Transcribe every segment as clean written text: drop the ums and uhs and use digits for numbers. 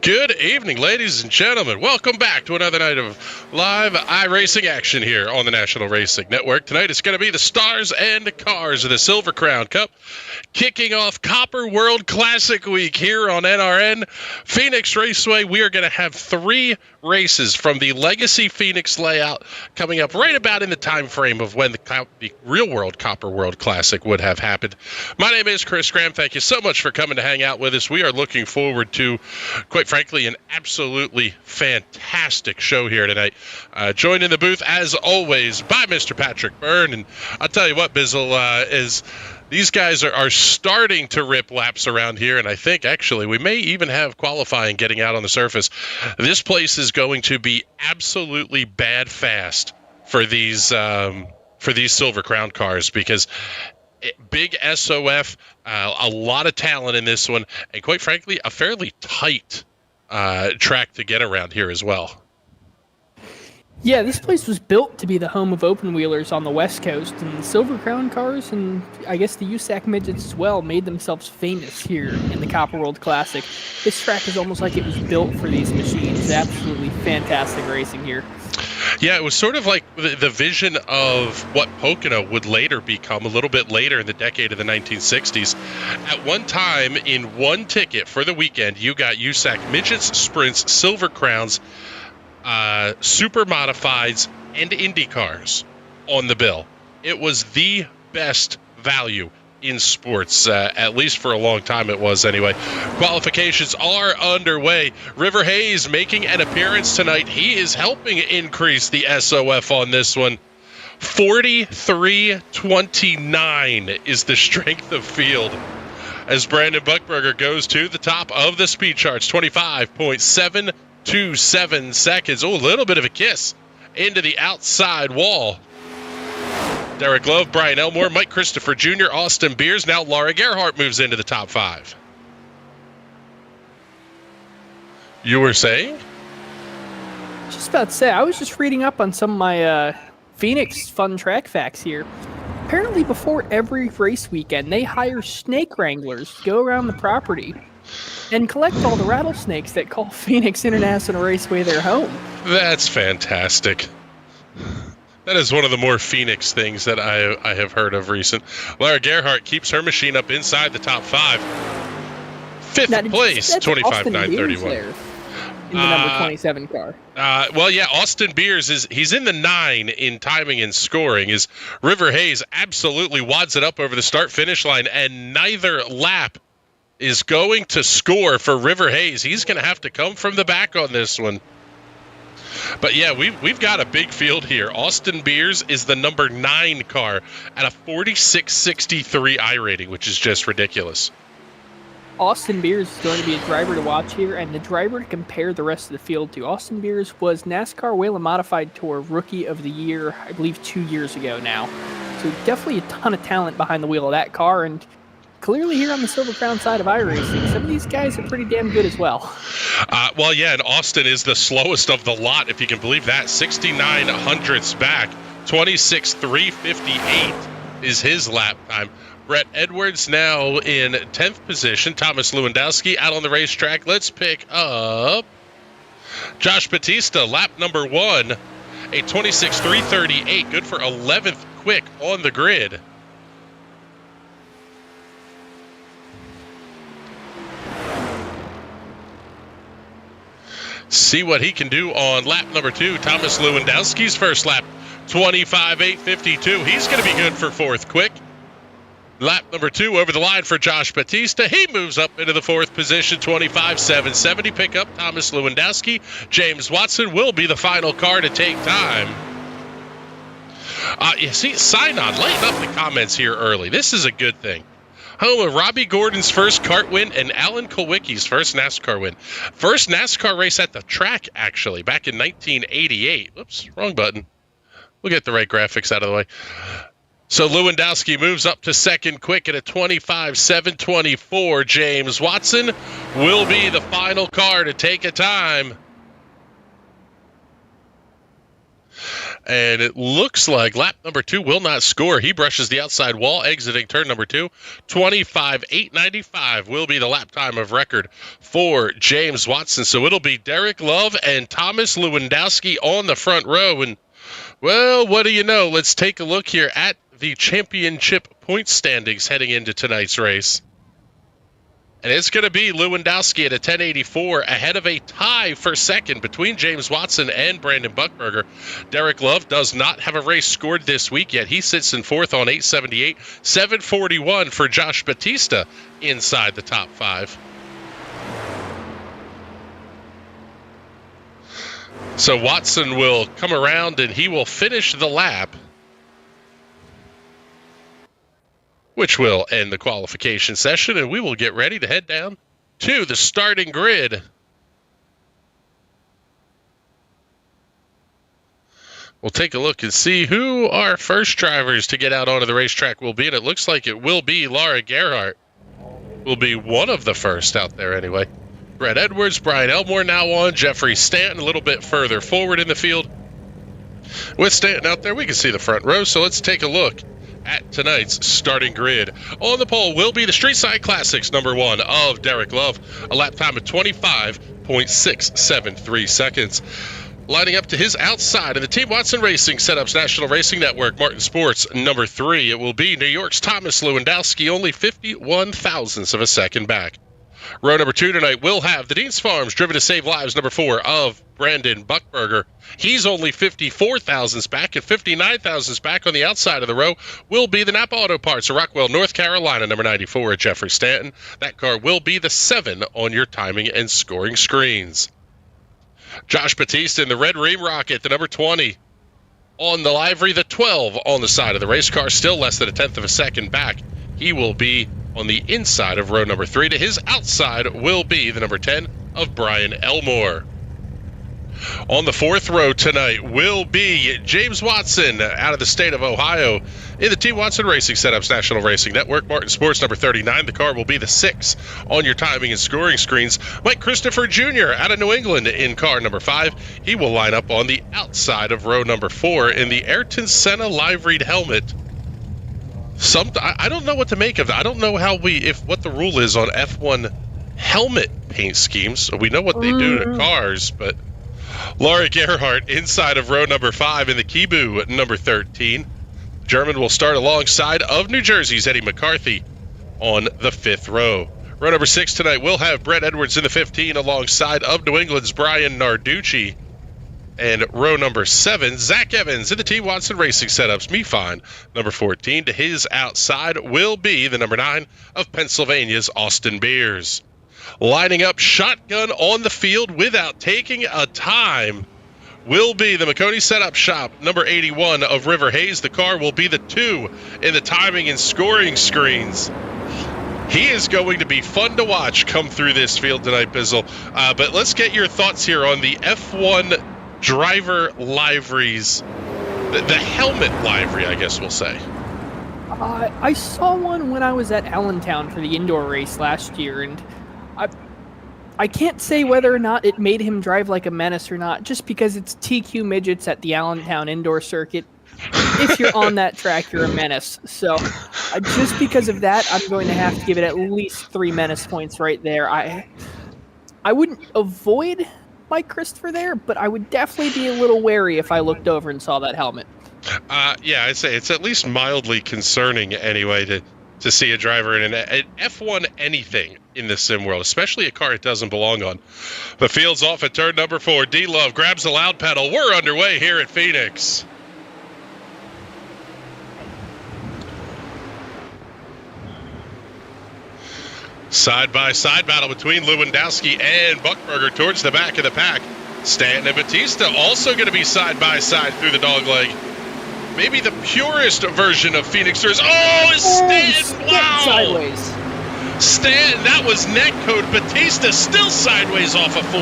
Good evening, ladies and gentlemen. Welcome back to another night of live iRacing action here on the National Racing Network. Tonight it's going to be the Stars and Cars of the Silver Crown Cup, kicking off Copper World Classic Week here on NRN. Phoenix Raceway, we are going to have 3 races from the Legacy Phoenix layout coming up right about in the time frame of when the real world Copper World Classic would have happened. My name is Chris Graham. Thank you so much for coming to hang out with us. We are looking forward to, quite frankly, an absolutely fantastic show here tonight. Joined in the booth, as always, by Mr. Patrick Byrne. And I'll tell you what, Bizzle, is these guys are starting to rip laps around here, and I think, actually, we may even have qualifying getting out on the surface. This place is going to be absolutely bad fast for these Silver Crown cars, because big SOF, a lot of talent in this one, and quite frankly, a fairly tight track to get around here as well. Yeah, this place was built to be the home of open wheelers on the West Coast, and the Silver Crown cars, and I guess the USAC midgets as well, made themselves famous here in the Copper World Classic. This track is almost like it was built for these machines. Absolutely fantastic racing here. Yeah, it was sort of like the vision of what Pocono would later become a little bit later in the decade of the 1960s. At one time, in one ticket for the weekend, you got USAC midgets, sprints, Silver Crowns, super modifieds, and Indy cars on the bill. It was the best value in sports, at least for a long time it was anyway. Qualifications are underway. River Hayes making an appearance tonight. He is helping increase the SOF on this one. 43.29 is the strength of field as Brandon Buckberger goes to the top of the speed charts. 25.727 seconds. Oh, a little bit of a kiss into the outside wall. Derek Love, Brian Elmore, Mike Christopher Jr., Austin Beers. Now Laura Gerhardt moves into the top 5. You were saying? Just about to say, I was just reading up on some of my Phoenix fun track facts here. Apparently before every race weekend, they hire snake wranglers to go around the property and collect all the rattlesnakes that call Phoenix International Raceway their home. That's fantastic. That is one of the more Phoenix things that I have heard of recent. Laura Gerhardt keeps her machine up inside the top 5. Fifth place, 25.931. In the number 27 car. Well, yeah, Austin Beers he's in the 9 in timing and scoring. Is River Hayes absolutely wads it up over the start-finish line, and neither lap is going to score for River Hayes. He's going to have to come from the back on this one. But yeah, we've got a big field here. Austin Beers is the number 9 car at a 46.63 I rating, which is just ridiculous. Austin Beers is going to be a driver to watch here, and the driver to compare the rest of the field to. Austin Beers was NASCAR Whelen Modified Tour Rookie of the Year, I believe 2 years ago now. So definitely a ton of talent behind the wheel of that car, and clearly here on the Silver Crown side of iRacing, some of these guys are pretty damn good as well. Well, yeah, and Austin is the slowest of the lot, if you can believe that. 69 hundredths back. 26.358 is his lap time. Brett Edwards now in 10th position. Thomas Lewandowski out on the racetrack. Let's pick up Josh Batista, lap number 1. A 26.338, good for 11th quick on the grid. See what he can do on lap number 2. Thomas Lewandowski's first lap, 25.852. He's going to be good for 4th quick. Lap number 2 over the line for Josh Batista. He moves up into the 4th position, 25.770. Pick up Thomas Lewandowski. James Watson will be the final car to take time. You see, sign on, lighten up the comments here early. This is a good thing. Home of Robbie Gordon's first kart win and Alan Kulwicki's first NASCAR win. First NASCAR race at the track, actually, back in 1988. Oops, wrong button. We'll get the right graphics out of the way. So Lewandowski moves up to 2nd quick at a 25.724. James Watson will be the final car to take a time. And it looks like lap number 2 will not score. He brushes the outside wall, exiting turn number 2. 25.895 will be the lap time of record for James Watson. So it'll be Derek Love and Thomas Lewandowski on the front row. And, well, what do you know? Let's take a look here at the championship point standings heading into tonight's race. And it's going to be Lewandowski at a 1084 ahead of a tie for second between James Watson and Brandon Buckberger. Derek Love does not have a race scored this week yet. He sits in fourth on 878. 741 for Josh Batista inside the top 5. So Watson will come around and he will finish the lap, which will end the qualification session, and we will get ready to head down to the starting grid. We'll take a look and see who our first drivers to get out onto the racetrack will be, and it looks like it will be Laura Gerhardt. Will be one of the first out there anyway. Brett Edwards, Brian Elmore now on, Jeffrey Stanton a little bit further forward in the field. With Stanton out there, we can see the front row, so let's take a look at tonight's starting grid. On the pole will be the Street Side Classics number 1 of Derek Love, a lap time of 25.673 seconds. Lining up to his outside in the Team Watson Racing Setups National Racing Network Martin Sports number 3, it will be New York's Thomas Lewandowski, only 51 thousandths of a second back. Row number 2 tonight will have the Dean's Farms Driven to Save Lives number 4 of Brandon Buckberger. He's only 54 thousandths back, and 59 thousandths back on the outside of the row will be the Napa Auto Parts of Rockwell, North Carolina, number 94 at Jeffrey Stanton. That car will be the 7 on your timing and scoring screens. Josh Batista in the red Ream Rocket, the number 20. On the livery, the 12 on the side of the race car, still less than a tenth of a second back. He will be on the inside of row number 3. To his outside will be the number 10 of Brian Elmore. On the 4th row tonight will be James Watson out of the state of Ohio in the Team Watson Racing Setups National Racing Network Martin Sports number 39. The car will be the 6 on your timing and scoring screens. Mike Christopher Jr. out of New England in car number 5. He will line up on the outside of row number 4 in the Ayrton Senna liveried helmet. I don't know what to make of that. I don't know what the rule is on F1 helmet paint schemes. We know what they do to cars, but Laura Gerhardt inside of row number 5 in the Kibu number 13. German will start alongside of New Jersey's Eddie McCarthy on the 5th row. Row number 6 tonight will have Brett Edwards in the 15 alongside of New England's Brian Narducci. And row number 7, Zach Evans in the Team Watson Racing Setups MeFine number 14. To his outside will be the number 9 of Pennsylvania's Austin Beers. Lining up shotgun on the field without taking a time will be the McConey Setup Shop number 81 of River Hayes. The car will be the 2 in the timing and scoring screens. He is going to be fun to watch come through this field tonight, Bizzle. But let's get your thoughts here on the F1 driver liveries, the helmet livery, I guess we'll say. I saw one when I was at Allentown for the indoor race last year, and I can't say whether or not it made him drive like a menace or not, just because it's TQ midgets at the Allentown indoor circuit. If you're on that track, you're a menace. So just because of that, I'm going to have to give it at least 3 menace points right there. I wouldn't avoid Mike Christopher there, but I would definitely be a little wary if I looked over and saw that helmet. Yeah, I'd say it's at least mildly concerning anyway to see a driver in an F1 anything in the sim world, especially a car it doesn't belong on. The field's off at turn number 4. D-Love grabs the loud pedal. We're underway here at Phoenix. Side-by-side battle between Lewandowski and Buckberger towards the back of the pack. Stanton and Batista also going to be side-by-side through the dogleg. Maybe the purest version of Phoenixers. Oh, it's Stanton! Wow! Sideways. Stanton, that was net code. Batista still sideways off of 4.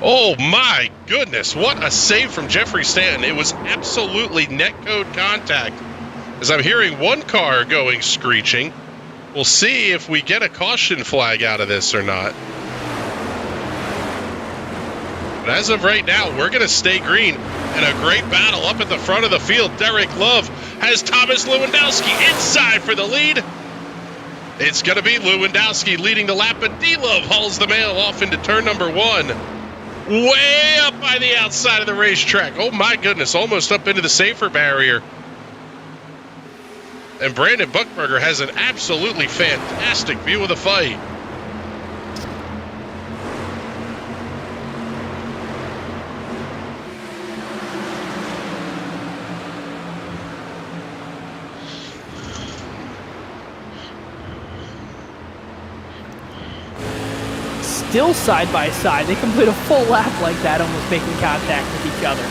Oh my goodness, what a save from Jeffrey Stanton. It was absolutely net code contact. As I'm hearing one car going screeching, we'll see if we get a caution flag out of this or not. But as of right now, we're going to stay green. And a great battle up at the front of the field. Derek Love has Thomas Lewandowski inside for the lead. It's going to be Lewandowski leading the lap, but D-Love hauls the mail off into turn number 1. Way up by the outside of the racetrack. Oh my goodness, almost up into the safer barrier. And Brandon Buchberger has an absolutely fantastic view of the fight. Still side by side. They complete a full lap like that, almost making contact with each other.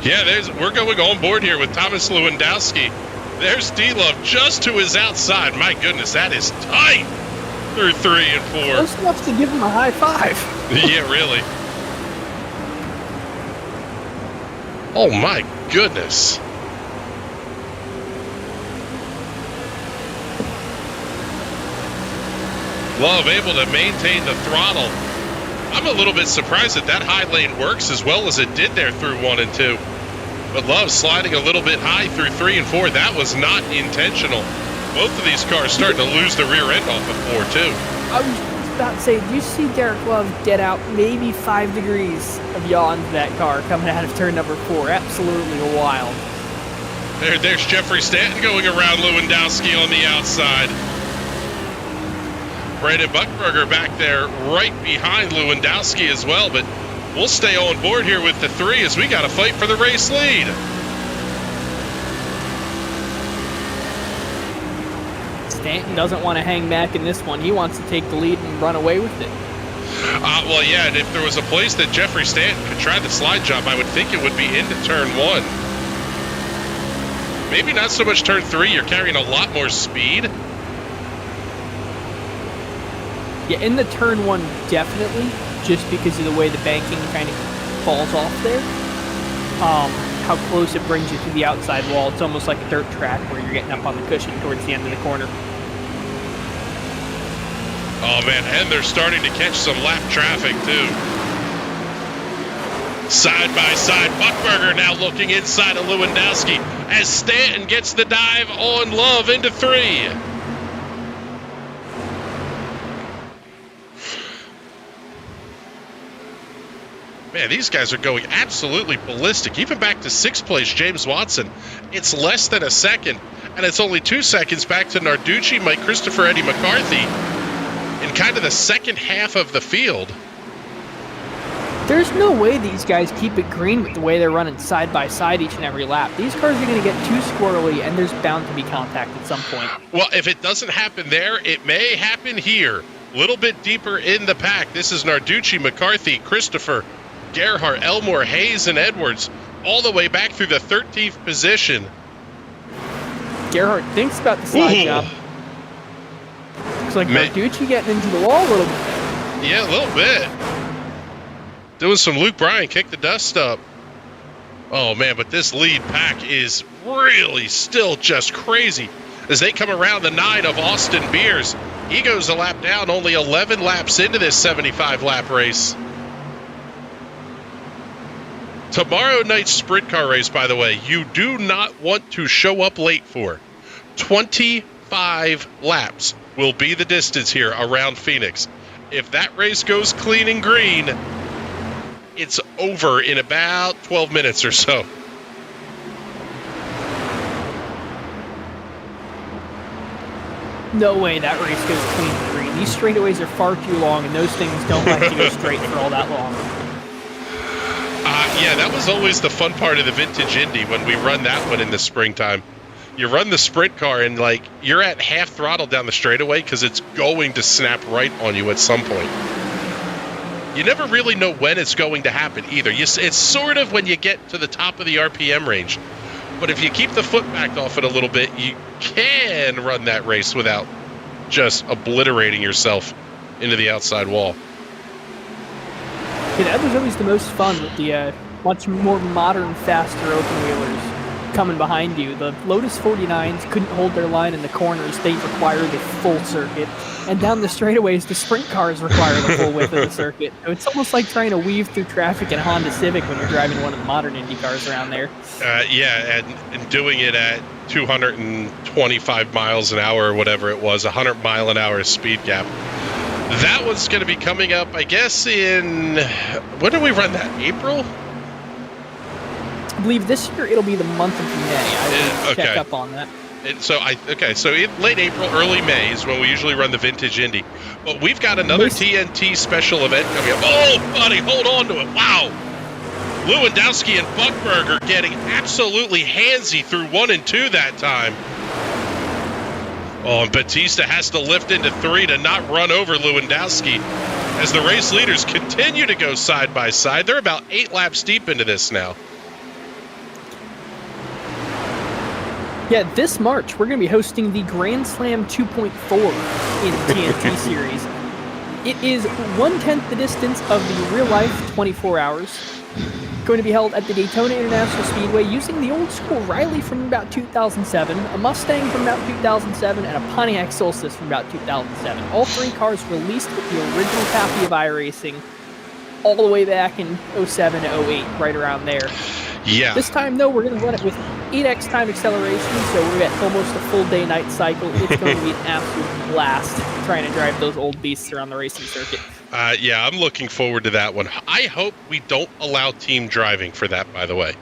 Yeah, we're going on board here with Thomas Lewandowski. There's D-Love just to his outside. My goodness, that is tight through 3 and 4. Close enough to give him a high five. Yeah, really. Oh my goodness. Love able to maintain the throttle. I'm a little bit surprised that high lane works as well as it did there through 1 and 2. But Love sliding a little bit high through 3 and 4. That was not intentional. Both of these cars starting to lose the rear end off of 4 too. I was about to say, do you see Derek Love get out maybe 5 degrees of yaw into that car coming out of turn number 4? Absolutely wild. There's Jeffrey Stanton going around Lewandowski on the outside. Brandon Buchberger back there right behind Lewandowski as well, but we'll stay on board here with the 3 as we got to fight for the race lead. Stanton doesn't want to hang back in this one. He wants to take the lead and run away with it. Well, yeah, and if there was a place that Jeffrey Stanton could try the slide jump, I would think it would be into turn 1. Maybe not so much turn 3. You're carrying a lot more speed. Yeah, in the turn 1, definitely, just because of the way the banking kind of falls off there. How close it brings you to the outside wall. It's almost like a dirt track where you're getting up on the cushion towards the end of the corner. Oh, man, and they're starting to catch some lap traffic, too. Side by side, Buchberger now looking inside of Lewandowski as Stanton gets the dive on Love into 3. Man, these guys are going absolutely ballistic. Even back to 6th place, James Watson. It's less than a second, and it's only 2 seconds back to Narducci, Mike Christopher, Eddie McCarthy in kind of the second half of the field. There's no way these guys keep it green with the way they're running side by side each and every lap. These cars are going to get too squirrely, and there's bound to be contact at some point. Well, if it doesn't happen there, it may happen here. A little bit deeper in the pack. This is Narducci, McCarthy, Christopher, Gerhardt, Elmore, Hayes, and Edwards, all the way back through the 13th position. Gerhardt thinks about the slide job. Looks like Narducci getting into the wall a little bit. Yeah, a little bit. Doing some Luke Bryan, kick the dust up. Oh, man, but this lead pack is really still just crazy as they come around the 9 of Austin Beers. He goes a lap down, only 11 laps into this 75-lap race. Tomorrow night's sprint car race, by the way, you do not want to show up late for. 25 laps will be the distance here around Phoenix. If that race goes clean and green, it's over in about 12 minutes or so. No way that race goes clean and green. These straightaways are far too long, and those things don't like to go straight for all that long. Yeah, that was always the fun part of the Vintage Indy when we run that one in the springtime. You run the sprint car and, like, you're at half throttle down the straightaway because it's going to snap right on you at some point. You never really know when it's going to happen either. It's sort of when you get to the top of the RPM range. But if you keep the foot backed off it a little bit, you can run that race without just obliterating yourself into the outside wall. Yeah, that was always the most fun with the much more modern, faster open-wheelers coming behind you. The Lotus 49s couldn't hold their line in the corners. They required a full circuit. And down the straightaways, the sprint cars require the full width of the circuit. So it's almost like trying to weave through traffic in a Honda Civic when you're driving one of the modern Indy cars around there. Yeah, and doing it at 225 miles an hour or whatever it was, 100-mile-an-hour speed gap. That one's going to be coming up, I guess, in... When did we run that? April? I believe this year it'll be the month of May. I will check up on that. So late April, early May is when we usually run the Vintage Indy. But we've got another TNT special event coming up. Oh, buddy, hold on to it. Wow. Lewandowski and Buckberger getting absolutely handsy through 1 and 2 that time. Oh, and Batista has to lift into 3 to not run over Lewandowski as the race leaders continue to go side by side. They're about 8 laps deep into this now. Yeah, this March, we're going to be hosting the Grand Slam 2.4 in TNT Series. It is 1/10 the distance of the real-life 24 hours. Going to be held at the Daytona International Speedway using the old-school Riley from about 2007, a Mustang from about 2007, and a Pontiac Solstice from about 2007. All 3 cars released with the original copy of iRacing all the way back in 07 to 08, right around there. Yeah. This time, though, we're going to run it with 8x time acceleration, so we're at almost a full day night cycle. It's going to be an absolute blast trying to drive those old beasts around the racing circuit. Yeah, I'm looking forward to that one. I hope we don't allow team driving for that, by the way.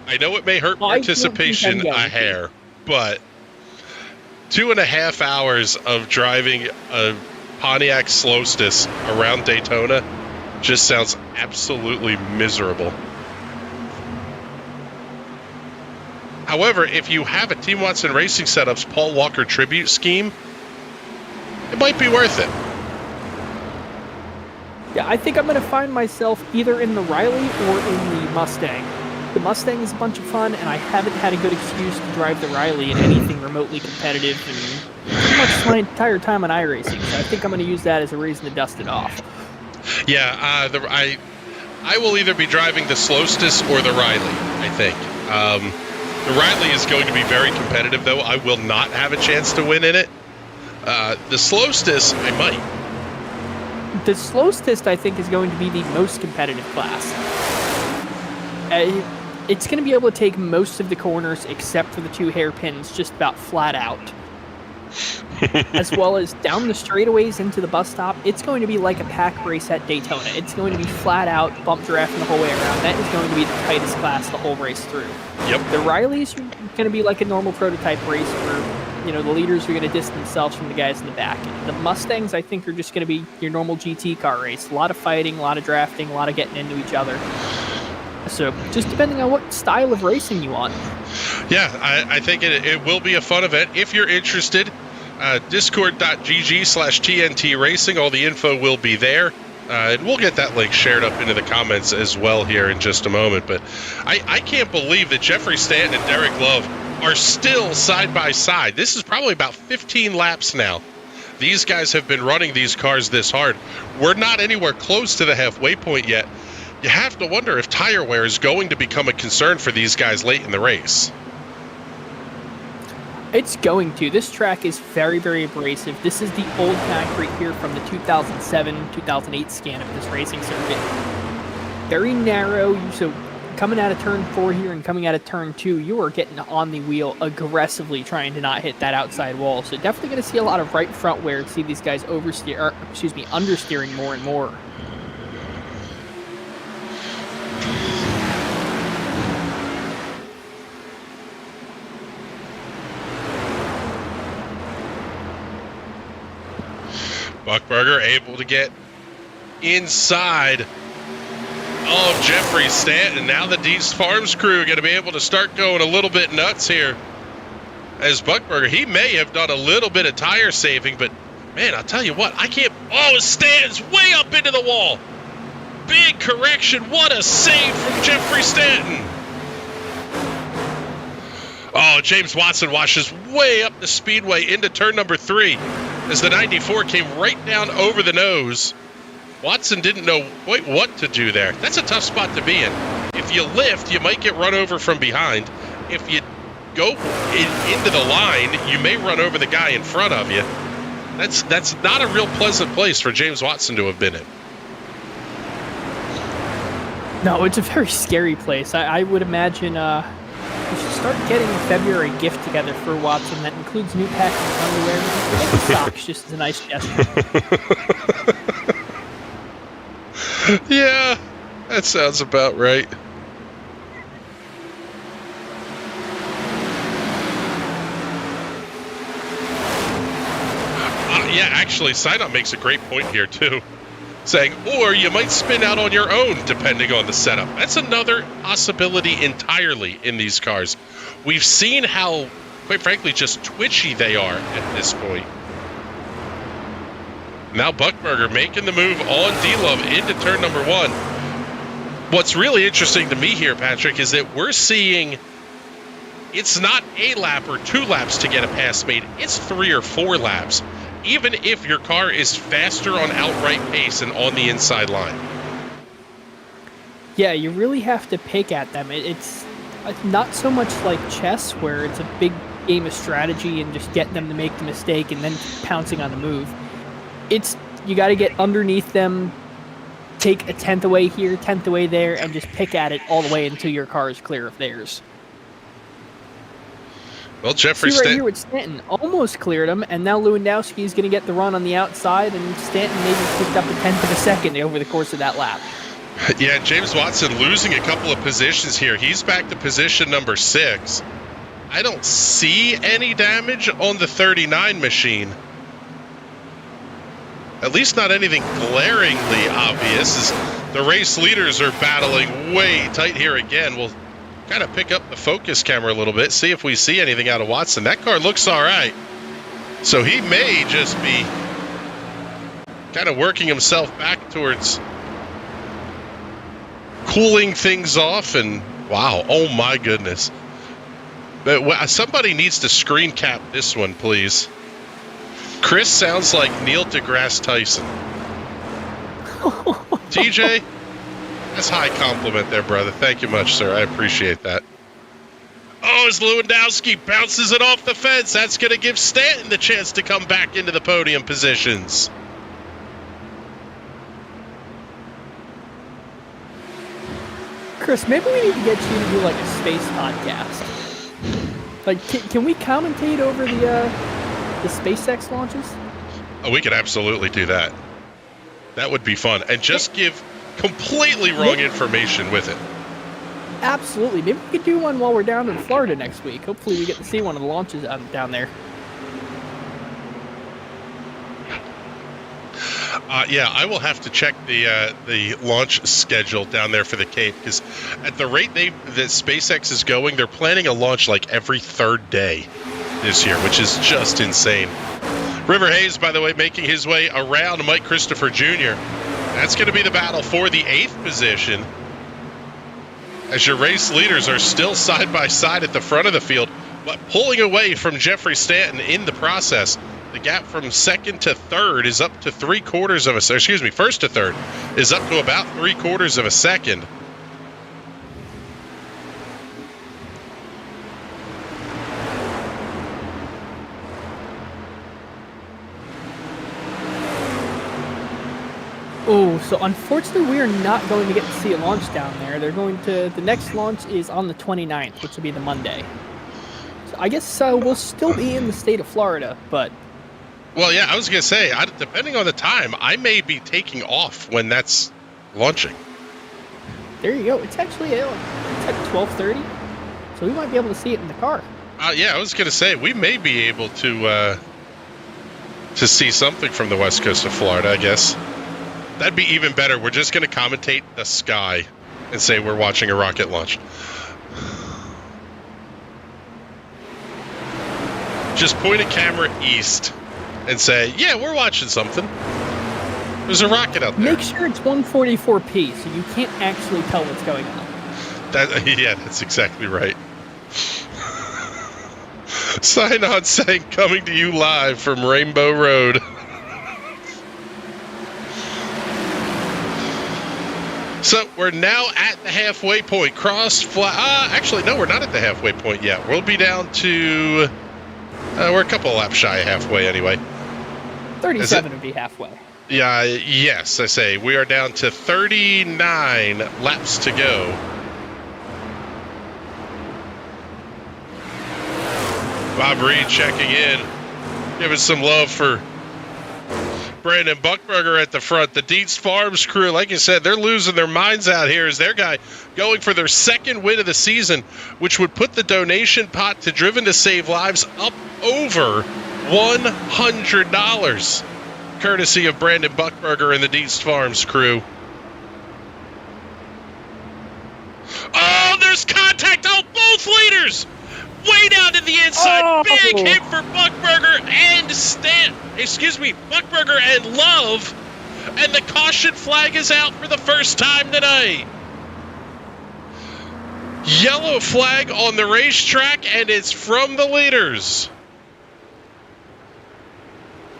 I know it may hurt participation a hair, but 2.5 hours of driving a Pontiac Solstice around Daytona just sounds absolutely miserable. However, if you have a Team Watson Racing Setup's Paul Walker tribute scheme, it might be worth it. Yeah, I think I'm going to find myself either in the Riley or in the Mustang. The Mustang is a bunch of fun, and I haven't had a good excuse to drive the Riley in anything remotely competitive and pretty much my entire time on iRacing, so I think I'm going to use that as a reason to dust it off. Yeah, I will either be driving the Solstice or the Riley, I think. The Riley is going to be very competitive, though. I will not have a chance to win in it. The Solstice, I might. The Solstice, I think, is going to be the most competitive class. It's going to be able to take most of the corners, except for the 2 hairpins, just about flat out. As well as down the straightaways into the bus stop, it's going to be like a pack race at Daytona. It's going to be flat out, bump drafting the whole way around. That is going to be the tightest class the whole race through. Yep. The Rileys are going to be like a normal prototype race where, the leaders are going to distance themselves from the guys in the back. And the Mustangs, I think, are just going to be your normal GT car race. A lot of fighting, a lot of drafting, a lot of getting into each other. So just depending on what style of racing you want. Yeah, I think it will be a fun event. If you're interested, discord.gg/TNT Racing. All the info will be there. And we'll get that link shared up into the comments as well here in just a moment. But I can't believe that Jeffrey Stanton and Derek Love are still side by side. This is probably about 15 laps now. These guys have been running these cars this hard. We're not anywhere close to the halfway point yet. You have to wonder if tire wear is going to become a concern for these guys late in the race. It's going to. This track is very, very abrasive. This is the old concrete here from the 2007-2008 scan of this racing circuit. Very narrow, so coming out of turn 4 here and coming out of turn 2, you are getting on the wheel aggressively trying to not hit that outside wall. So definitely going to see a lot of right front wear to see these guys understeering more and more. Buckberger able to get inside of Jeffrey Stanton. Now the Dees Farms crew are going to be able to start going a little bit nuts here. As Buckberger, he may have done a little bit of tire saving, but man, I'll tell you what, I can't. Oh, Stanton's way up into the wall. Big correction. What a save from Jeffrey Stanton. Oh, James Watson washes way up the speedway into turn number 3 as the 94 came right down over the nose. Watson didn't know quite what to do there. That's a tough spot to be in. If you lift, you might get run over from behind. If you go into the line, you may run over the guy in front of you. That's not a real pleasant place for James Watson to have been in. No, it's a very scary place. I would imagine we should start getting a February gift together for Watson that includes new packs of underwear and socks, just as a nice gesture. Yeah, that sounds about right. Yeah, actually, Sinop makes a great point here, too. Saying, or you might spin out on your own, depending on the setup. That's another possibility entirely in these cars. We've seen how, quite frankly, just twitchy they are at this point. Now Buckberger making the move on D-Love into turn number 1. What's really interesting to me here, Patrick, is that we're seeing it's not a lap or 2 laps to get a pass made. It's 3 or 4 laps, even if your car is faster on outright pace and on the inside line. Yeah, you really have to pick at them. It's not so much like chess, where it's a big game of strategy and just getting them to make the mistake and then pouncing on the move. It's you got to get underneath them, take a 10th away here, 10th away there, and just pick at it all the way until your car is clear of theirs. Well, Jeffrey See right here with Stanton almost cleared him, and now Lewandowski is going to get the run on the outside, and Stanton maybe picked up a 10th of a second over the course of that lap. Yeah, James Watson losing a couple of positions here. He's back to position number 6. I don't see any damage on the 39 machine. At least not anything glaringly obvious, as the race leaders are battling way tight here again. We'll kind of pick up the focus camera a little bit, see if we see anything out of Watson. That car looks all right. So he may just be kind of working himself back towards cooling things off. And wow, oh my goodness. But somebody needs to screen cap this one, please. Chris sounds like Neil deGrasse Tyson. TJ, that's high compliment there, brother. Thank you much, sir. I appreciate that. Oh, as Lewandowski bounces it off the fence, that's going to give Stanton the chance to come back into the podium positions. Chris, maybe we need to get you to do like a space podcast. Like, can we commentate over the SpaceX launches? Oh, we could absolutely do that. That would be fun. And just give completely wrong information with it. Absolutely. Maybe we could do one while we're down in Florida next week. Hopefully we get to see one of the launches down there. Yeah, I will have to check the launch schedule down there for the Cape, because at the rate that SpaceX is going, they're planning a launch like every 3rd day this year, which is just insane. River Hayes, by the way, making his way around Mike Christopher Jr. That's going to be the battle for the 8th position, as your race leaders are still side by side at the front of the field, but pulling away from Jeffrey Stanton in the process. The gap from 2nd to 3rd is up to 3/4 of a second. Excuse me, 1st to 3rd is up to about 3/4 of a second. Oh, so unfortunately we are not going to get to see a launch down there. The next launch is on the 29th, which will be the Monday. So I guess we'll still be in the state of Florida, but... Well, yeah, I was going to say, depending on the time, I may be taking off when that's launching. There you go. It's actually it's at 12:30, so we might be able to see it in the car. Yeah, I was going to say, we may be able to see something from the west coast of Florida, I guess. That'd be even better. We're just going to commentate the sky and say we're watching a rocket launch. Just point a camera east and say, yeah, we're watching something. There's a rocket out there. Make sure it's 144p, so you can't actually tell what's going on. Yeah, that's exactly right. Sign on saying, coming to you live from Rainbow Road. So we're now at the halfway point. Actually, no, we're not at the halfway point yet. We'll be down to... we're a couple laps shy of halfway anyway. 37 would be halfway. Yeah, yes, I say. We are down to 39 laps to go. Bob Reed checking in, giving some love for Brandon Buckberger at the front. The Dietz Farms crew, like you said, they're losing their minds out here as their guy going for their second win of the season, which would put the donation pot to Driven to Save Lives up over $100, courtesy of Brandon Buckberger and the Dietz Farms crew. Oh, there's contact on both leaders! Way down to the inside. Oh. Big hit for Buckberger and Buckberger and Love. And the caution flag is out for the first time tonight. Yellow flag on the racetrack, and it's from the leaders.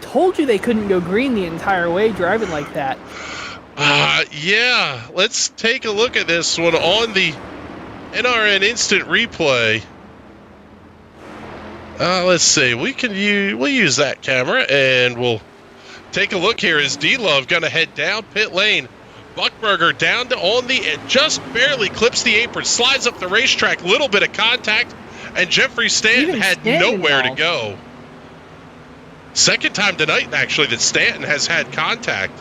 Told you they couldn't go green the entire way driving like that. Yeah. Let's take a look at this one on the NRN instant replay. Let's see. We'll use that camera, and we'll take a look here as D-Love going to head down pit lane. Buckberger down to on the just barely clips the apron, slides up the racetrack, little bit of contact, and Jeffrey Stanton had nowhere to go. Second time tonight, actually, that Stanton has had contact.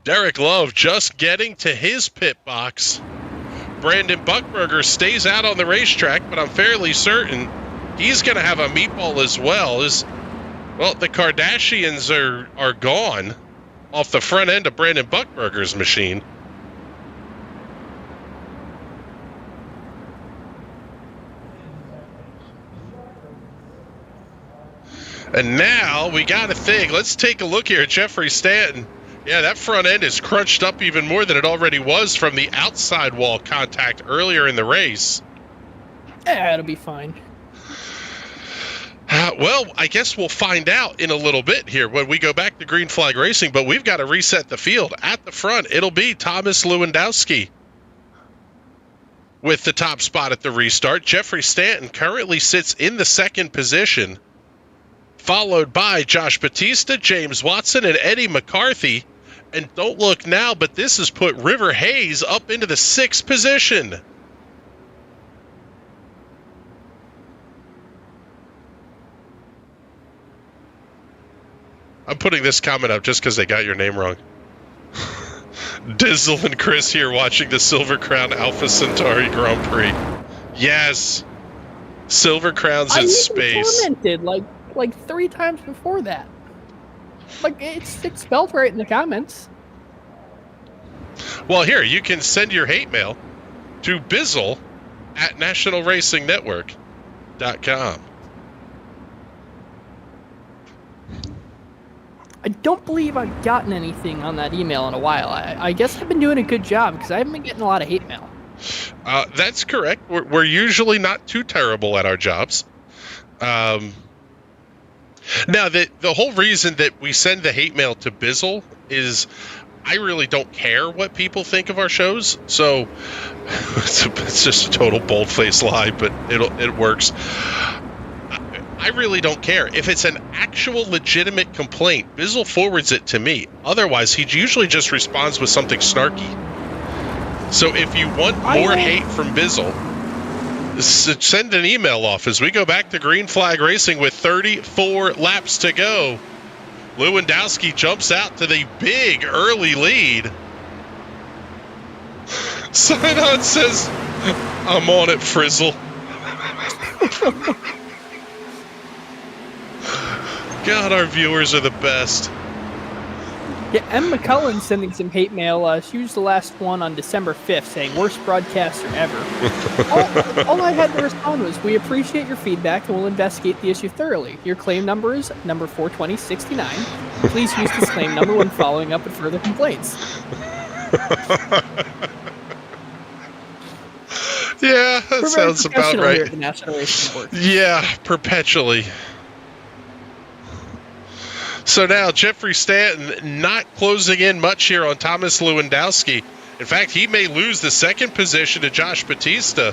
Derek Love just getting to his pit box. Brandon Buckberger stays out on the racetrack, but I'm fairly certain he's going to have a meatball as well. The Kardashians are gone off the front end of Brandon Buckberger's machine. And now we got to think. Let's take a look here at Jeffrey Stanton. Yeah, that front end is crunched up even more than it already was from the outside wall contact earlier in the race. Yeah, it'll be fine. Well, I guess we'll find out in a little bit here when we go back to Green Flag Racing, but we've got to reset the field. At the front, it'll be Thomas Lewandowski with the top spot at the restart. Jeffrey Stanton currently sits in the second position, followed by Josh Batista, James Watson, and Eddie McCarthy. And don't look now, but this has put River Hayes up into the sixth position. I'm putting this comment up just because they got your name wrong. Dizzle and Chris here watching the Silver Crown Alpha Centauri Grand Prix. Yes. Silver Crown's in space. I commented like 3 times before that. Like, it's spelled right in the comments. Well, here, you can send your hate mail to Bizzle at nationalracingnetwork.com. I don't believe I've gotten anything on that email in a while. I guess I've been doing a good job because I haven't been getting a lot of hate mail. That's correct. We're usually not too terrible at our jobs. Now, the whole reason that we send the hate mail to Bizzle is I really don't care what people think of our shows. So it's just a total bold-faced lie, but it works. I really don't care. If it's an actual legitimate complaint, Bizzle forwards it to me. Otherwise, he usually just responds with something snarky. So if you want more hate from Bizzle, send an email off as we go back to Green Flag Racing with 34 laps to go. Lewandowski jumps out to the big early lead. Sign-On says, I'm on it, Frizzle. God, our viewers are the best. Yeah, M. McCullen sending some hate mail. She was the last one on December 5th saying, worst broadcaster ever. all I had to respond was, we appreciate your feedback and we'll investigate the issue thoroughly. Your claim number is number 42069. Please use this claim number when following up with further complaints. Yeah, that sounds about right. Here at the National Racing Network. Yeah, perpetually. So now Jeffrey Stanton not closing in much here on Thomas Lewandowski. In fact, he may lose the second position to Josh Batista.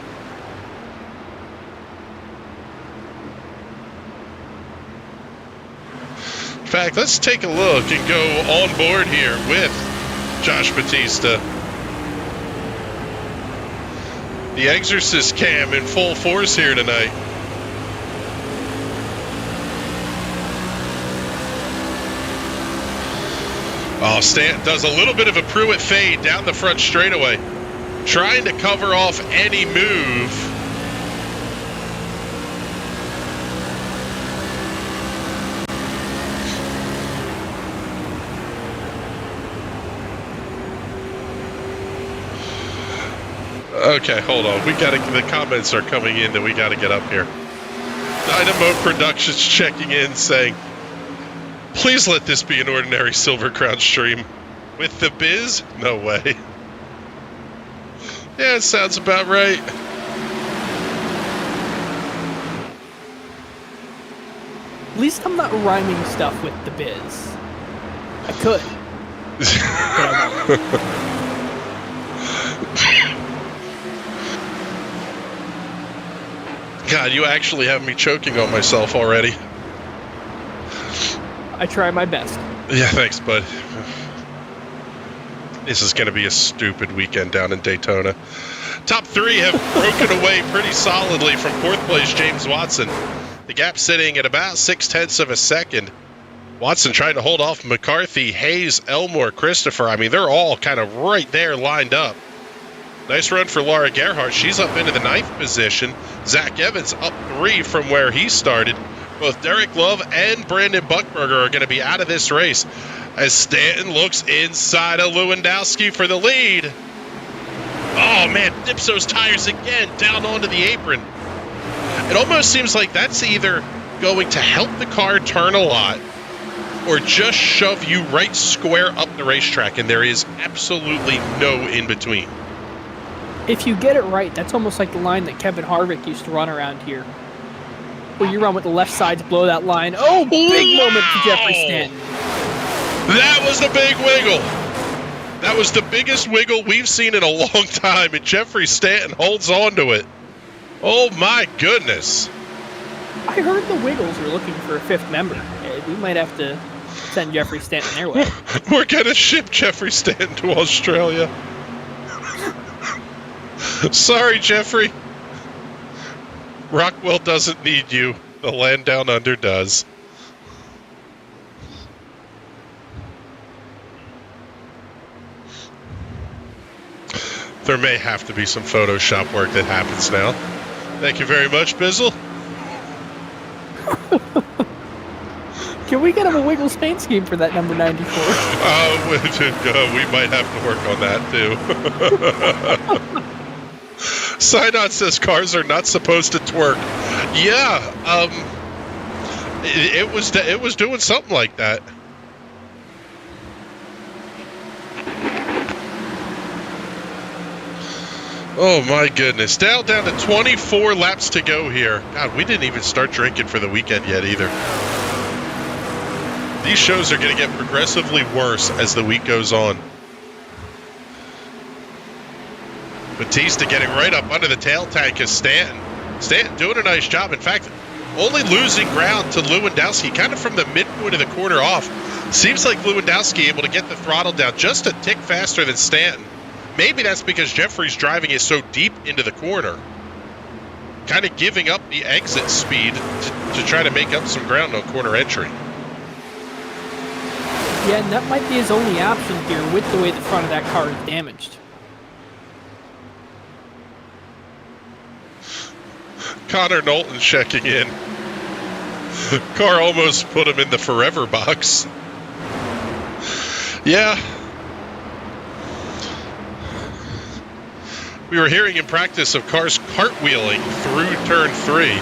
fact, let's take a look and go on board here with Josh Batista. The Exorcist cam in full force here tonight. Oh, Stanton does a little bit of a Pruitt fade down the front straightaway, trying to cover off any move. Okay, hold on. The comments are coming in that we gotta get up here. Dynamo Productions checking in saying, please let this be an ordinary Silver Crown stream. With the biz? No way. Yeah, it sounds about right. At least I'm not rhyming stuff with the biz. I could. But I won't. God, you actually have me choking on myself already. I try my best. Yeah, thanks, bud. This is going to be a stupid weekend down in Daytona. Top three have broken away pretty solidly from fourth place James Watson. The gap sitting at about 0.6 of a second. Watson trying to hold off McCarthy, Hayes, Elmore, Christopher. I mean, they're all kind of right there lined up. Nice run for Laura Gerhardt. She's up into the 9th position. Zach Evans up 3 from where he started. Both Derek Love and Brandon Buckberger are going to be out of this race as Stanton looks inside of Lewandowski for the lead. Oh, man, dips those tires again down onto the apron. It almost seems like that's either going to help the car turn a lot or just shove you right square up the racetrack, and there is absolutely no in-between. If you get it right, that's almost like the line that Kevin Harvick used to run around here. Where you run with the left sides, blow that line. Oh, big moment to Jeffrey Stanton. That was the big wiggle. That was the biggest wiggle we've seen in a long time, and Jeffrey Stanton holds on to it. Oh, my goodness. I heard the Wiggles are looking for a 5th member. We might have to send Jeffrey Stanton their way. We're going to ship Jeffrey Stanton to Australia. Sorry, Jeffrey. Rockwell doesn't need you. The land down under does. There may have to be some Photoshop work that happens now. Thank you very much, Bizzle. Can we get him a Wiggles paint scheme for that number 94? We might have to work on that, too. Sidon says cars are not supposed to twerk. Yeah, it was doing something like that. Oh my goodness. Down to 24 laps to go here. God, we didn't even start drinking for the weekend yet either. These shows are going to get progressively worse as the week goes on. Batista getting right up under the tail tank of Stanton. Stanton doing a nice job. In fact, only losing ground to Lewandowski kind of from the midpoint of the corner off. Seems like Lewandowski able to get the throttle down just a tick faster than Stanton. Maybe that's because Jeffrey's driving it so deep into the corner. Kind of giving up the exit speed to try to make up some ground on corner entry. Yeah, and that might be his only option here with the way the front of that car is damaged. Connor Knowlton checking in. Car almost put him in the forever box. Yeah. We were hearing in practice of cars cartwheeling through turn 3.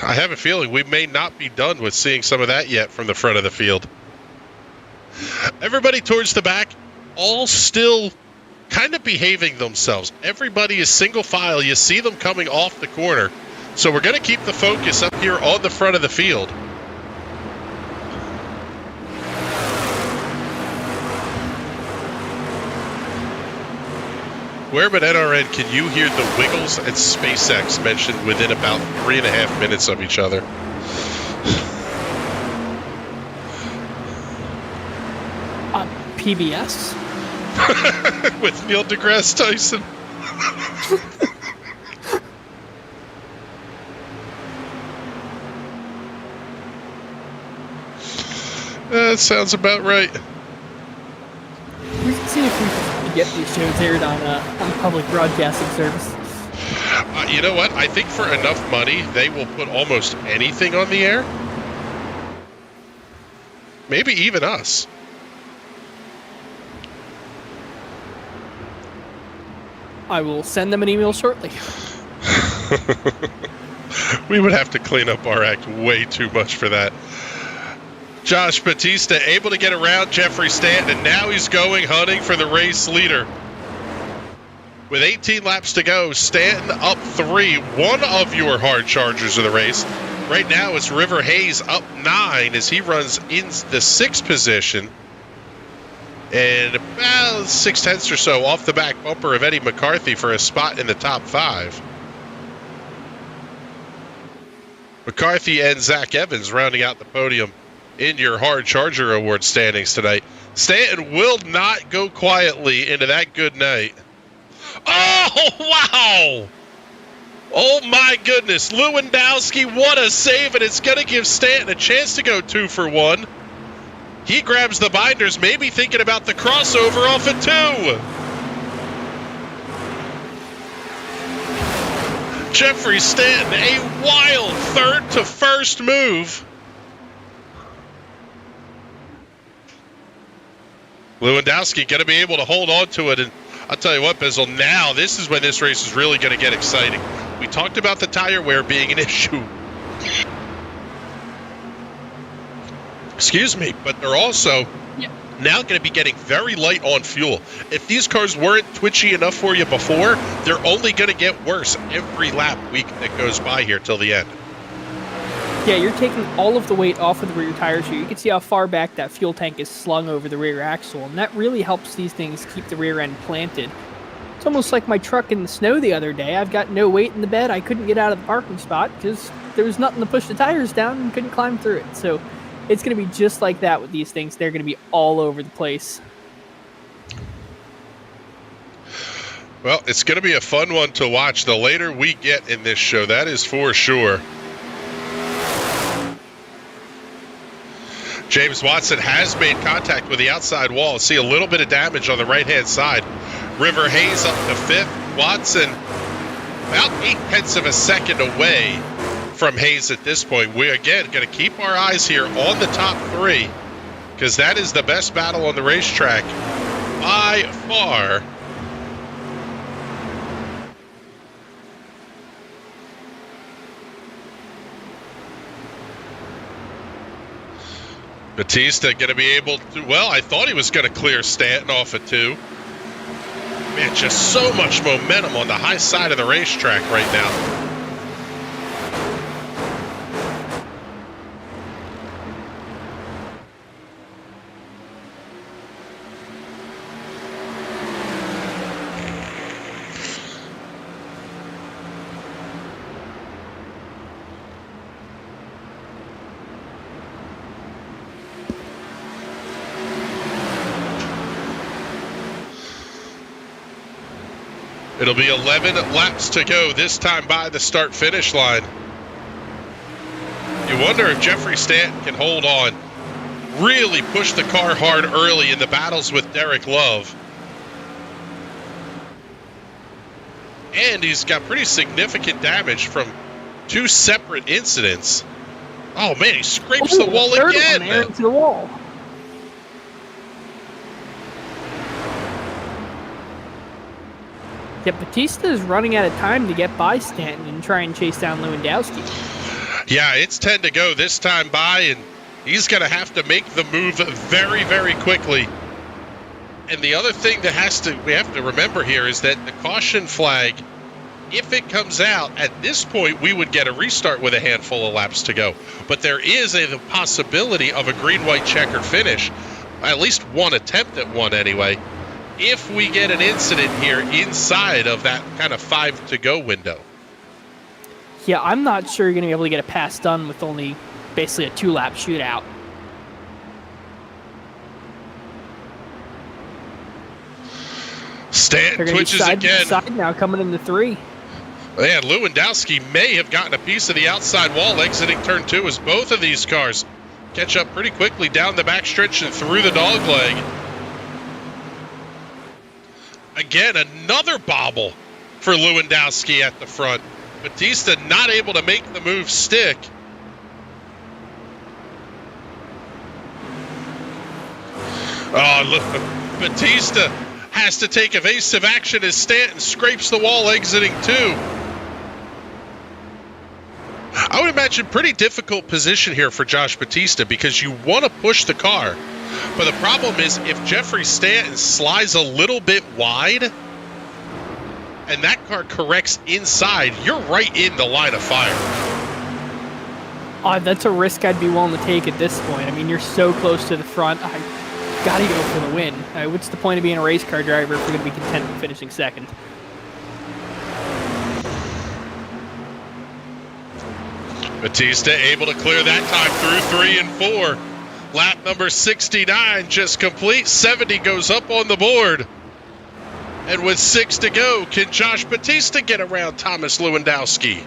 I have a feeling we may not be done with seeing some of that yet from the front of the field. Everybody towards the back, all still kind of behaving themselves. Everybody is single file. You see them coming off the corner. So we're going to keep the focus up here on the front of the field. Where but NRN can you hear the Wiggles and SpaceX mentioned within about 3.5 minutes of each other? PBS. With Neil deGrasse Tyson. That sounds about right. We can see if we can get these shows aired on public broadcasting service. You know what? I think for enough money, they will put almost anything on the air. Maybe even us. I will send them an email shortly. We would have to clean up our act way too much for that. Josh Batista able to get around Jeffrey Stanton, and now he's going hunting for the race leader. With 18 laps to go, Stanton up 3, one of your hard chargers of the race. Right now it's River Hayes up 9 as he runs in the 6th position. And about 6/10 or so off the back bumper of Eddie McCarthy for a spot in the top 5. McCarthy and Zach Evans rounding out the podium in your Hard Charger Award standings tonight. Stanton will not go quietly into that good night. Oh, wow! Oh, my goodness. Lewandowski, what a save, and it's going to give Stanton a chance to go 2 for 1. He grabs the binders, maybe thinking about the crossover off of 2. Jeffrey Stanton, a wild 3rd to 1st move. Lewandowski going to be able to hold on to it, and I'll tell you what, Bizzle, now this is when this race is really going to get exciting. We talked about the tire wear being an issue. Excuse me, but they're also now going to be getting very light on fuel. If these cars weren't twitchy enough for you before, they're only going to get worse every week that goes by here till the end. Yeah, you're taking all of the weight off of the rear tires here. You can see how far back that fuel tank is slung over the rear axle, and that really helps these things keep the rear end planted. It's almost like my truck in the snow the other day. I've got no weight in the bed. I couldn't get out of the parking spot because there was nothing to push the tires down and couldn't climb through it. So it's going to be just like that with these things. They're going to be all over the place. Well, it's going to be a fun one to watch the later we get in this show. That is for sure. James Watson has made contact with the outside wall. See a little bit of damage on the right-hand side. River Hayes up to 5th. Watson about 0.8 of a second away from Hayes at this point. We're, again, going to keep our eyes here on the top 3 because that is the best battle on the racetrack by far. Batista going to be able to, well, I thought he was going to clear Stanton off at 2. Man, just so much momentum on the high side of the racetrack right now. It'll be 11 laps to go, this time by the start-finish line. You wonder if Jeffrey Stanton can hold on, really push the car hard early in the battles with Derek Love. And he's got pretty significant damage from 2 separate incidents. Oh, man, he scrapes the wall again. Into the wall. Yeah, Batista is running out of time to get by Stanton and try and chase down Lewandowski. Yeah, it's 10 to go this time by, and he's going to have to make the move very, very quickly. And the other thing that we have to remember here is that the caution flag, if it comes out, at this point we would get a restart with a handful of laps to go. But there is the possibility of a green-white checker finish, at least one attempt at one anyway, if we get an incident here inside of that kind of 5 to go window. Yeah, I'm not sure you're going to be able to get a pass done with only basically a 2-lap shootout. Stanton They're going to be twitches side again. by side now, coming into 3. Man, Lewandowski may have gotten a piece of the outside wall exiting turn 2 as both of these cars catch up pretty quickly down the backstretch and through the dogleg. Again, another bobble for Lewandowski at the front. Batista not able to make the move stick. Oh, look, Batista has to take evasive action as Stanton scrapes the wall exiting 2. I would imagine pretty difficult position here for Josh Batista because you want to push the car. But the problem is if Jeffrey Stanton slides a little bit wide and that car corrects inside, you're right in the line of fire. That's a risk I'd be willing to take at this point. I mean, you're so close to the front. I got to go for the win. What's the point of being a race car driver if we're going to be content with finishing second? Batista able to clear that time through 3 and 4. Lap number 69 just complete. 70 goes up on the board. And with 6 to go, can Josh Batista get around Thomas Lewandowski?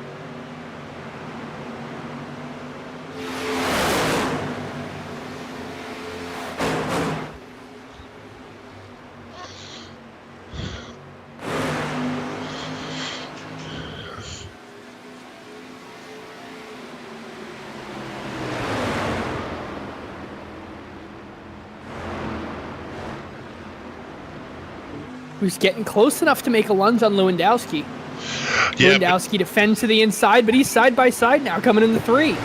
Who's getting close enough to make a lunge on Lewandowski. Yeah, Lewandowski defends to the inside, but he's side by side now, coming in the 3.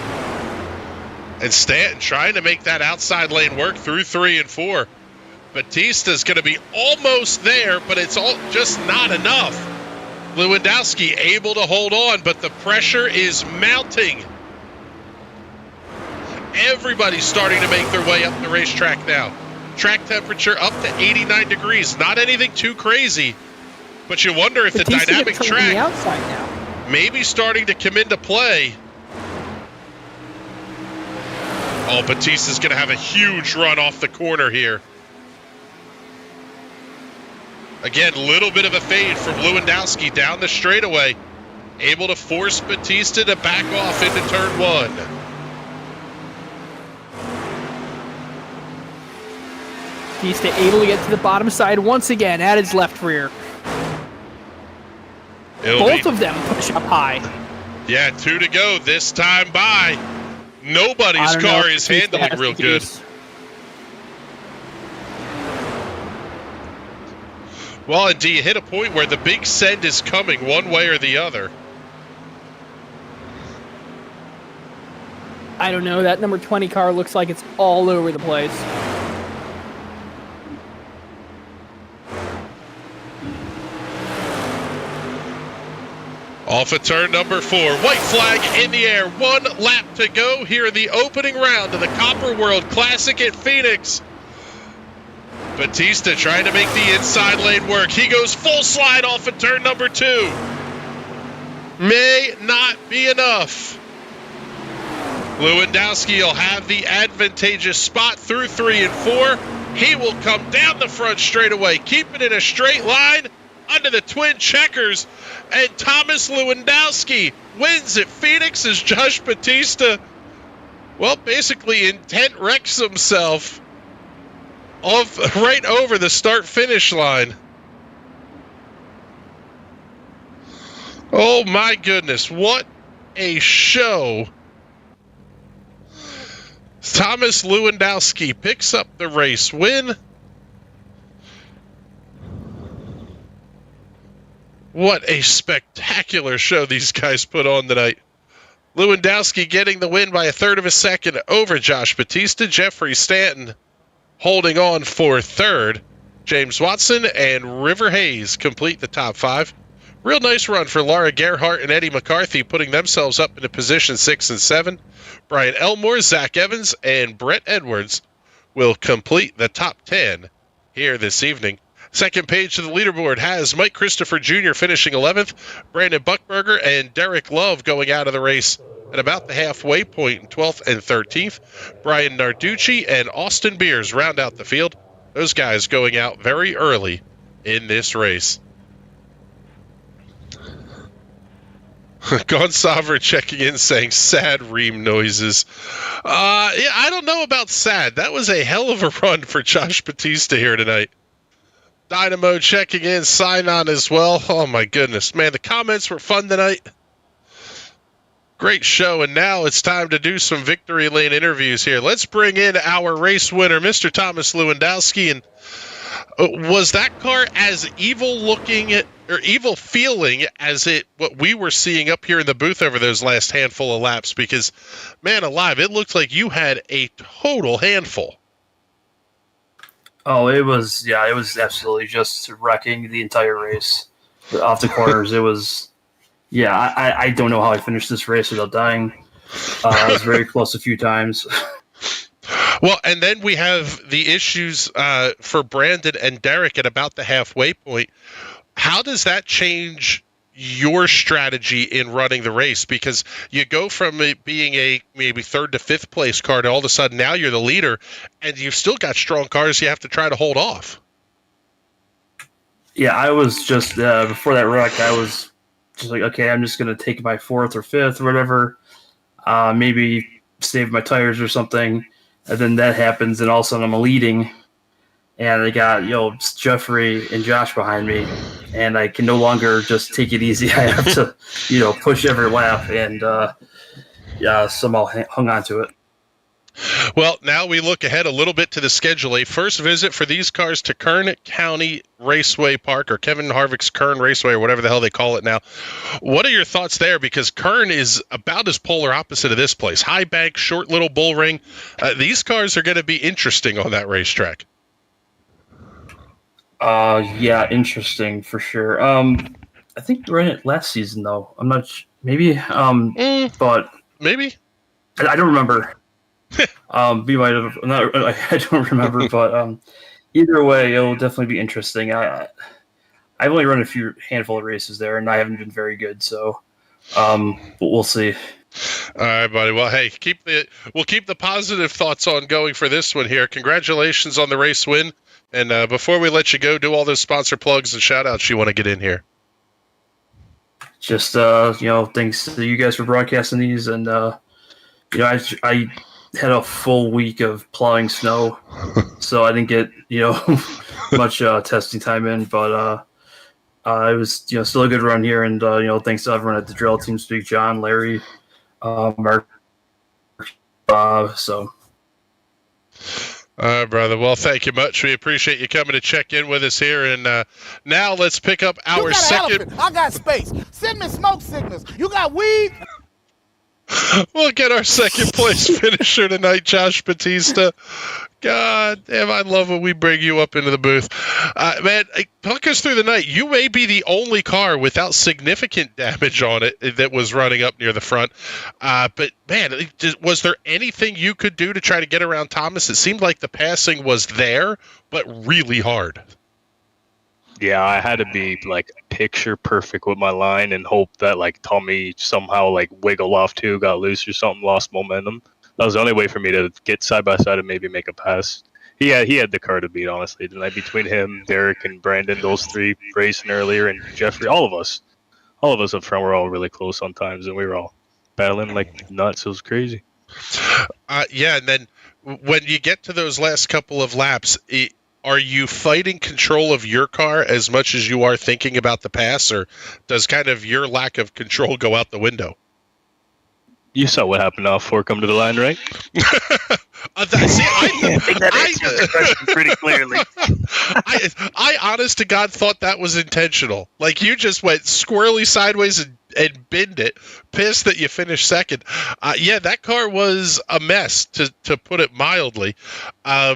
And Stanton trying to make that outside lane work through 3 and 4. Batista's going to be almost there, but it's all just not enough. Lewandowski able to hold on, but the pressure is mounting. Everybody's starting to make their way up the racetrack now. Track temperature up to 89 degrees. Not anything too crazy, but you wonder if Batista the dynamic track the outside now. may be starting to come into play. Oh, Batista's going to have a huge run off the corner here. Again, little bit of a fade from Lewandowski down the straightaway. Able to force Batista to back off into turn 1. Batista able to get to the bottom side once again at his left rear. Both of them push up high. Yeah, 2 to go this time by. Nobody's car is handling real good. Well, and do you hit a point where the big send is coming one way or the other? I don't know. That number 20 car looks like it's all over the place. Off of turn number 4. White flag in the air. 1 lap to go here in the opening round of the Copper World Classic at Phoenix. Batista trying to make the inside lane work. He goes full slide off of turn number 2. May not be enough. Lewandowski will have the advantageous spot through 3 and 4. He will come down the front straightaway, keep it in a straight line under the twin checkers. And Thomas Lewandowski wins at Phoenix as Josh Batista, well, basically intent wrecks himself off right over the start-finish line. Oh my goodness, what a show. Thomas Lewandowski picks up the race win. What a spectacular show these guys put on tonight. Lewandowski getting the win by a third of a second over Josh Batista. Jeffrey Stanton holding on for third. James Watson and River Hayes complete the top 5. Real nice run for Laura Gerhardt and Eddie McCarthy, putting themselves up into position 6 and 7. Brian Elmore, Zach Evans, and Brett Edwards will complete the top 10 here this evening. Second page of the leaderboard has Mike Christopher Jr. finishing 11th, Brandon Buckberger and Derek Love going out of the race at about the halfway point in 12th and 13th. Brian Narducci and Austin Beers round out the field. Those guys going out very early in this race. Gonsalver checking in saying sad ream noises. Yeah, I don't know about sad. That was a hell of a run for Josh Batista here tonight. Dynamo checking in, sign on as well. Oh my goodness, man, the comments were fun tonight. Great show, and now it's time to do some victory lane interviews here. Let's bring in our race winner, Mr. Thomas Lewandowski. And was that car as evil looking or evil feeling as what we were seeing up here in the booth over those last handful of laps? Because, man alive, it looked like you had a total handful. Oh, it was absolutely just wrecking the entire race off the corners. It was, I don't know how I finished this race without dying. I was very close a few times. Well, and then we have the issues for Brandon and Derek at about the halfway point. How does that change your strategy in running the race? Because you go from it being a maybe third to fifth place car to all of a sudden now you're the leader, and you've still got strong cars you have to try to hold off. Yeah, I was just, before that wreck, I was just like, okay, I'm just going to take my fourth or fifth or whatever, maybe save my tires or something. And then that happens, and all of a sudden I'm leading, and I got Jeffrey and Josh behind me, and I can no longer just take it easy. I have to push every lap, and somehow hung on to it. Well, now we look ahead a little bit to the schedule. A first visit for these cars to Kern County Raceway Park, or Kevin Harvick's Kern Raceway, or whatever the hell they call it now. What are your thoughts there? Because Kern is about as polar opposite of this place. High bank, short little bull ring. These cars are going to be interesting on that racetrack. Yeah, interesting for sure. I think we ran it last season though. I'm not maybe. But maybe I don't remember. We might have. I don't remember, but either way, it'll definitely be interesting. I've only run a handful of races there, and I haven't been very good, so we'll see. All right, buddy. Well, hey, we'll keep the positive thoughts on going for this one here. Congratulations on the race win. And before we let you go, do all those sponsor plugs and shout outs you want to get in here. Just thanks to you guys for broadcasting these, and I had a full week of plowing snow, so I didn't get much testing time in, but it was still a good run here, and thanks to everyone at the drill team, Speak John, Larry, Mark, so. All right, brother. Well, thank you much. We appreciate you coming to check in with us here. And now let's pick up our second. Elephant. I got space. Send me smoke signals. You got weed? We'll get our second place finisher tonight, Josh Batista. God damn, I love when we bring you up into the booth. Man, talk us through the night. You may be the only car without significant damage on it that was running up near the front. But, man, was there anything you could do to try to get around Thomas? It seemed like the passing was there, but really hard. Yeah, I had to be picture perfect with my line and hope that Tommy somehow wiggled off too, got loose or something, lost momentum. That was the only way for me to get side by side and maybe make a pass. He had the car to beat, honestly. Tonight, between him, Derek, and Brandon, those three racing earlier, and Jeffrey, all of us up front were all really close on times, and we were all battling like nuts. It was crazy. Yeah, and then when you get to those last couple of laps, are you fighting control of your car as much as you are thinking about the pass, or does kind of your lack of control go out the window? You saw what happened off 4 come to the line, right? I think that answers the question pretty clearly. I honest to God thought that was intentional. You just went squirrely sideways and binned it, pissed that you finished second. Yeah, that car was a mess, to put it mildly. I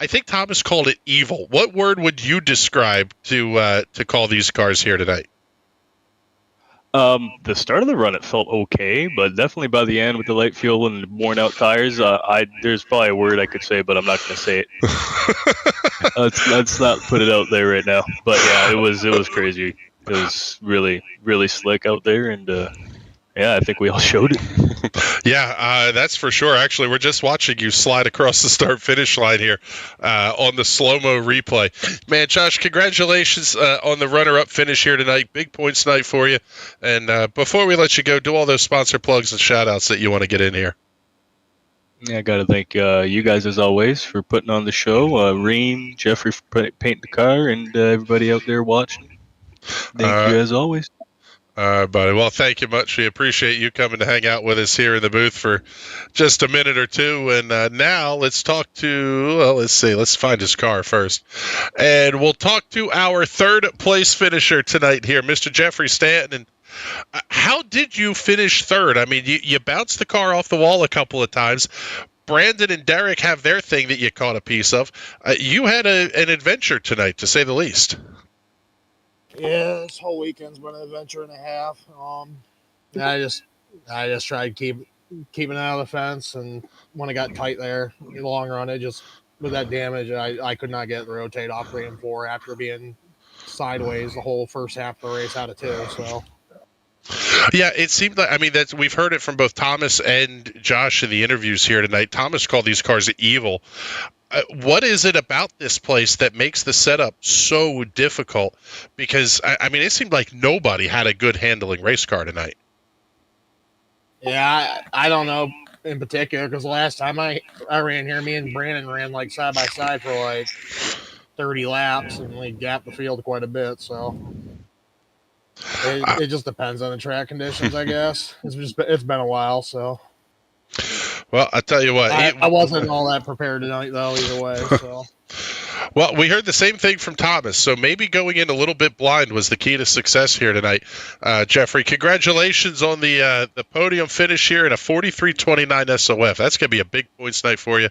think Thomas called it evil. What word would you describe to call these cars here tonight? The start of the run, it felt okay, but definitely by the end with the light fuel and worn out tires, there's probably a word I could say, but I'm not going to say it. Let's not put it out there right now. But yeah, it was crazy. It was really, really slick out there, and Yeah, I think we all showed it. Yeah, that's for sure. Actually, we're just watching you slide across the start-finish line here on the slow-mo replay. Man, Josh, congratulations on the runner-up finish here tonight. Big points night for you. And before we let you go, do all those sponsor plugs and shout-outs that you want to get in here. Yeah, I got to thank you guys, as always, for putting on the show. Reem, Jeffrey for painting the car, and everybody out there watching. Thank you, as always. All right, buddy. Well, thank you much. We appreciate you coming to hang out with us here in the booth for just a minute or two. And now let's talk to, well, let's see. Let's find his car first. And we'll talk to our third-place finisher tonight here, Mr. Jeffrey Stanton. And how did you finish third? I mean, you bounced the car off the wall a couple of times. Brandon and Derek have their thing that you caught a piece of. You had an adventure tonight, to say the least. Yeah, this whole weekend's been an adventure and a half. I just tried keeping it out of the fence, and when it got tight there in the long run, it just with that damage, I could not get the rotate off 3 and 4 after being sideways the whole first half of the race out of 2. So. Yeah, it seemed like, I mean, we've heard it from both Thomas and Josh in the interviews here tonight. Thomas called these cars evil. What is it about this place that makes the setup so difficult? Because, I mean, it seemed like nobody had a good handling race car tonight. Yeah, I don't know in particular, because the last time I ran here, me and Brandon ran like side by side for like 30 laps, and we gapped the field quite a bit, so it just depends on the track conditions, I guess. It's been a while, so. Well, I tell you what, I wasn't all that prepared tonight, though, either way. So. Well, we heard the same thing from Thomas, so maybe going in a little bit blind was the key to success here tonight. Jeffrey, congratulations on the podium finish here in a 43.29 SOF. That's going to be a big points night for you.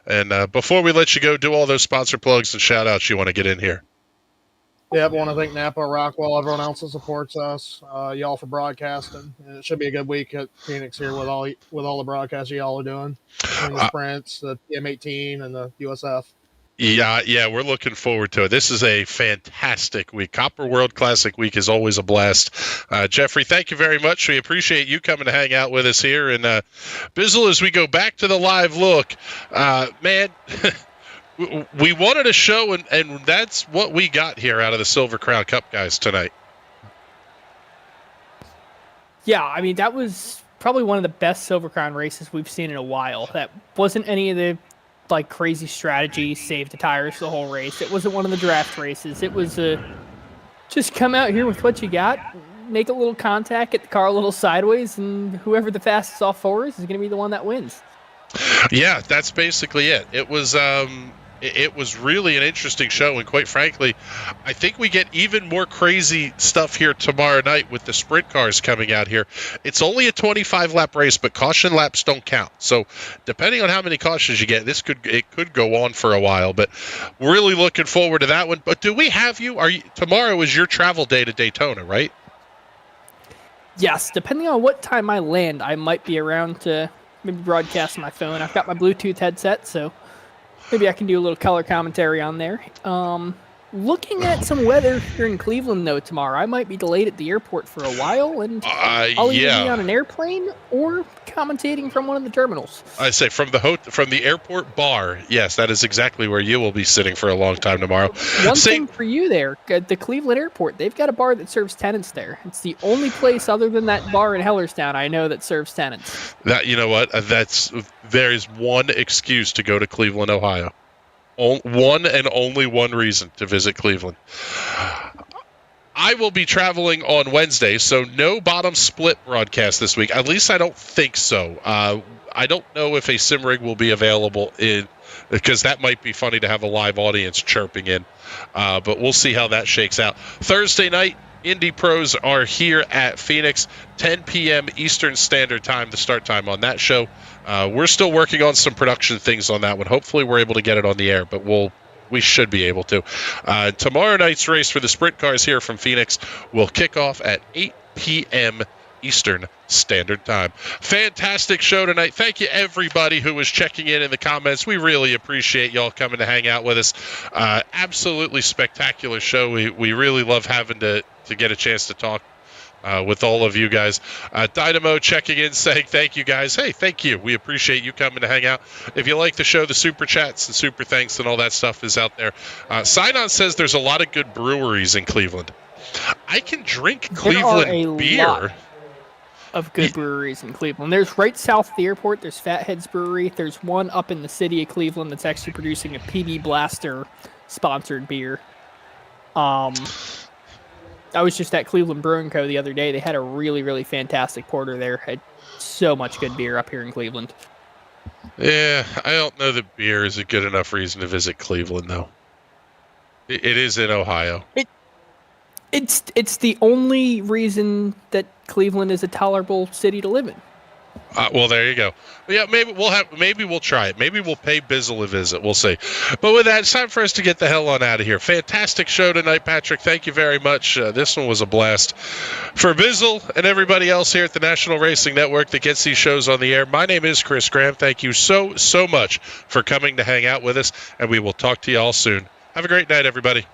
And before we let you go, do all those sponsor plugs and shout-outs you want to get in here. Yeah, I want to thank Napa, Rockwell, everyone else that supports us, y'all for broadcasting. And it should be a good week at Phoenix here with all the broadcasts y'all are doing, and the sprints, the M18, and the USF. Yeah, we're looking forward to it. This is a fantastic week. Copper World Classic week is always a blast. Jeffrey, thank you very much. We appreciate you coming to hang out with us here. And Bizzle, as we go back to the live look, man. We wanted a show, and that's what we got here out of the Silver Crown Cup guys tonight. Yeah, I mean, that was probably one of the best Silver Crown races we've seen in a while. That wasn't any of the like crazy strategy, save the tires the whole race. It wasn't one of the draft races. It was just come out here with what you got, make a little contact, get the car a little sideways, and whoever the fastest off four is going to be the one that wins. Yeah, that's basically it. It was really an interesting show, and quite frankly, I think we get even more crazy stuff here tomorrow night with the sprint cars coming out here. It's only a 25-lap race, but caution laps don't count. So depending on how many cautions you get, it could go on for a while, but really looking forward to that one. But do we have you? Tomorrow is your travel day to Daytona, right? Yes, depending on what time I land, I might be around to maybe broadcast on my phone. I've got my Bluetooth headset, so maybe I can do a little color commentary on there. Looking at some weather here in Cleveland, though, tomorrow, I might be delayed at the airport for a while, and I'll either be on an airplane or commentating from one of the terminals. I say from the airport bar. Yes, that is exactly where you will be sitting for a long time tomorrow. One thing for you there, at the Cleveland airport, they've got a bar that serves tenants there. It's the only place other than that bar in Hellerstown I know that serves tenants. That, you know what? There is one excuse to go to Cleveland, Ohio. One and only one reason to visit Cleveland. I will be traveling on Wednesday, so no bottom split broadcast this week. At least I don't think so. I don't know if a sim rig will be available because that might be funny to have a live audience chirping in. But we'll see how that shakes out. Thursday night, Indy Pros are here at Phoenix, 10 p.m. Eastern Standard Time, the start time on that show. We're still working on some production things on that one. Hopefully we're able to get it on the air, but we should be able to. Tomorrow night's race for the sprint cars here from Phoenix will kick off at 8 p.m. Eastern Standard Time. Fantastic show tonight. Thank you, everybody who was checking in the comments. We really appreciate y'all coming to hang out with us. Absolutely spectacular show. We really love having to get a chance to talk with all of you guys. Dynamo checking in, saying thank you guys. Hey, thank you. We appreciate you coming to hang out. If you like the show, the super chats and super thanks and all that stuff is out there. Sign-On says there's a lot of good breweries in Cleveland. I can drink Cleveland beer. Lot of good breweries in Cleveland. There's right south of the airport. There's Fatheads Brewery. There's one up in the city of Cleveland that's actually producing a PB Blaster sponsored beer. I was just at Cleveland Brewing Co. the other day. They had a really, really fantastic porter there. Had so much good beer up here in Cleveland. Yeah, I don't know that beer is a good enough reason to visit Cleveland, though. It is in Ohio. It's the only reason that Cleveland is a tolerable city to live in. Well, there you go. Yeah, maybe we'll try it. Maybe we'll pay Bizzle a visit. We'll see. But with that, it's time for us to get the hell on out of here. Fantastic show tonight, Patrick. Thank you very much. This one was a blast. For Bizzle and everybody else here at the National Racing Network that gets these shows on the air, my name is Chris Graham. Thank you so much for coming to hang out with us, and we will talk to you all soon. Have a great night, everybody.